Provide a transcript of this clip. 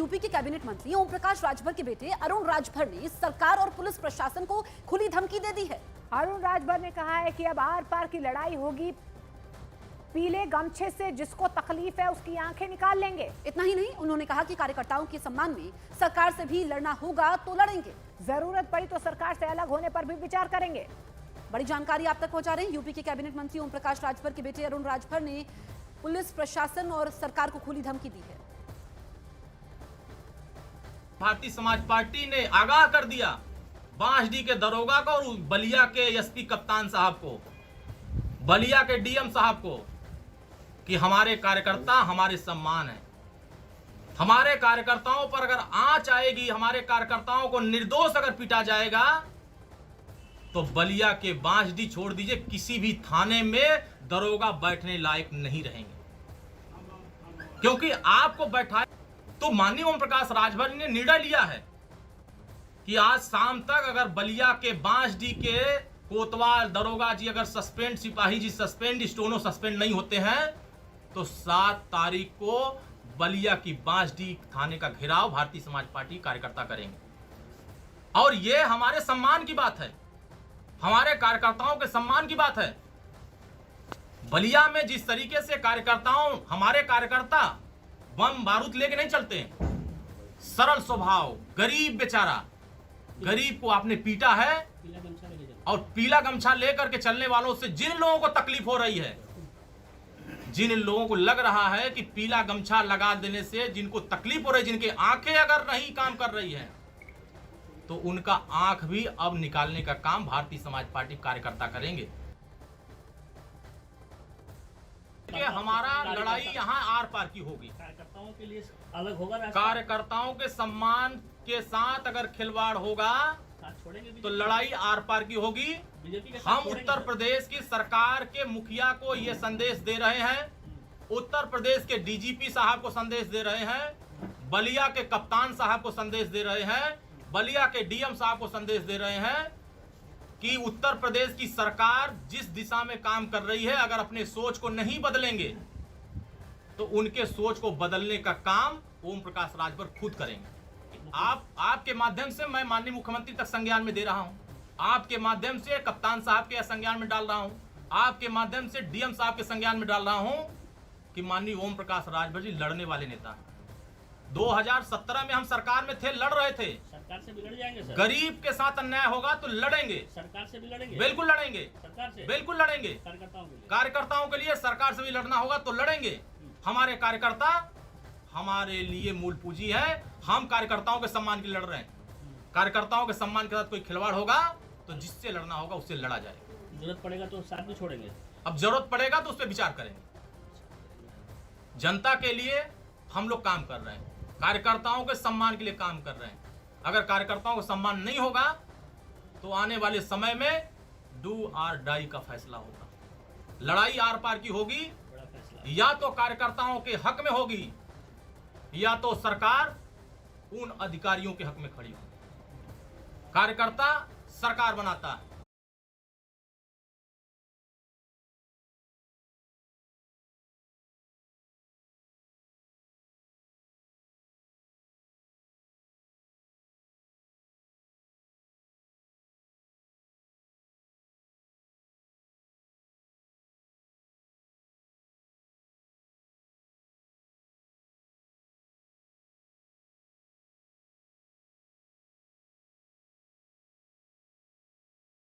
UP के cabinet मंत्री ओम प्रकाश राजभर के बेटे अरुण राजभर ने सरकार और पुलिस प्रशासन को खुली धमकी दे दी है। अरुण राजभर ने कहा है कि अब आर पार की लड़ाई होगी, पीले गमछे से जिसको तकलीफ है उसकी आंखें निकाल लेंगे। इतना ही नहीं, उन्होंने कहा कि कार्यकर्ताओं के सम्मान में सरकार से भी लड़ना होगा तो लड़ेंगे, जरूरत पड़ी तो सरकार से अलग होने पर भी विचार करेंगे। बड़ी जानकारी आप तक पहुंचा रहे हैं। यूपी के कैबिनेट मंत्री ओम प्रकाश राजभर के बेटे अरुण राजभर ने पुलिस प्रशासन और सरकार को खुली धमकी दी है। भारतीय समाज पार्टी ने आगाह कर दिया बांसडी के दरोगा को और बलिया के एसपी कप्तान साहब को, बलिया के डीएम साहब को, कि हमारे कार्यकर्ता हमारे सम्मान है। हमारे कार्यकर्ताओं पर अगर आंच आएगी, हमारे कार्यकर्ताओं को निर्दोष अगर पीटा जाएगा तो बलिया के बांसडी छोड़ दीजिए, किसी भी थाने में दरोगा बैठने लायक नहीं रहेंगे, क्योंकि आपको बैठाए। तो माननीय ओम प्रकाश राजभर ने निर्णय लिया है कि आज शाम तक अगर बलिया के बांसडी के कोतवाल दरोगा जी अगर सस्पेंड, सिपाही जी सस्पेंड, स्टोनो सस्पेंड नहीं होते हैं तो 7 तारीख को बलिया की बांसडी थाने का घेराव भारतीय समाज पार्टी कार्यकर्ता करेंगे। और यह हमारे सम्मान की बात है, हमारे कार्यकर्ताओं के सम्मान की बात है। बलिया में जिस तरीके से कार्यकर्ताओं, हमारे कार्यकर्ता बम बारूद लेके नहीं चलते, सरल स्वभाव, गरीब बेचारा, गरीब को आपने पीटा है और पीला गमछा लेकर के चलने वालों से जिन लोगों को तकलीफ हो रही है, जिन लोगों को लग रहा है कि पीला गमछा लगा देने से जिनको तकलीफ हो रही है, जिनकी आंखें अगर नहीं काम कर रही है, तो उनका आंख भी अब निकालने का काम भारतीय समाज पार्टी कार्यकर्ता करेंगे। कि हमारा लड़ाई यहाँ आर पार की होगी, कार्यकर्ताओं के लिए अलग होगा, कार्यकर्ताओं के सम्मान के साथ अगर खिलवाड़ होगा तो लड़ाई आर पार की होगी। हम उत्तर प्रदेश की सरकार के मुखिया को ये संदेश दे रहे हैं, उत्तर प्रदेश के डीजीपी साहब को संदेश दे रहे हैं, बलिया के कप्तान साहब को संदेश दे रहे हैं, बलिया के डीएम साहब को संदेश दे रहे हैं कि उत्तर प्रदेश की सरकार जिस दिशा में काम कर रही है, अगर अपने सोच को नहीं बदलेंगे तो उनके सोच को बदलने का काम ओम प्रकाश राजभर खुद करेंगे। आपके माध्यम से मैं माननीय मुख्यमंत्री तक संज्ञान में दे रहा हूं, आपके माध्यम से कप्तान साहब के संज्ञान में डाल रहा हूं, आपके माध्यम से डीएम साहब के संज्ञान में डाल रहा हूं कि माननीय ओम प्रकाश राजभर जी लड़ने वाले नेता हैं। 2017 में हम सरकार में थे, लड़ रहे थे, सरकार से भी लड़ जाएंगे सर। गरीब के साथ अन्याय होगा तो लड़ेंगे, सरकार से भी लड़ेंगे, बिल्कुल लड़ेंगे, सरकार से बिल्कुल लड़ेंगे, कार्यकर्ताओं के लिए सरकार से भी लड़ना होगा तो लड़ेंगे। हमारे कार्यकर्ता हमारे लिए मूल पूंजी है, हम कार्यकर्ताओं के सम्मान के लिए लड़ रहे हैं। कार्यकर्ताओं के सम्मान के साथ कोई खिलवाड़ होगा तो जिससे लड़ना होगा उससे लड़ा जाएगा। जरूरत पड़ेगा तो साथ भी छोड़ेंगे, अब जरूरत पड़ेगा तो उस पर विचार करेंगे। जनता के लिए हम लोग काम कर रहे हैं, कार्यकर्ताओं के सम्मान के लिए काम कर रहे हैं। अगर कार्यकर्ताओं को सम्मान नहीं होगा तो आने वाले समय में डू और डाई का फैसला होगा। लड़ाई आर पार की होगी, या तो कार्यकर्ताओं के हक में होगी या तो सरकार उन अधिकारियों के हक में खड़ी होगी। कार्यकर्ता सरकार बनाता है,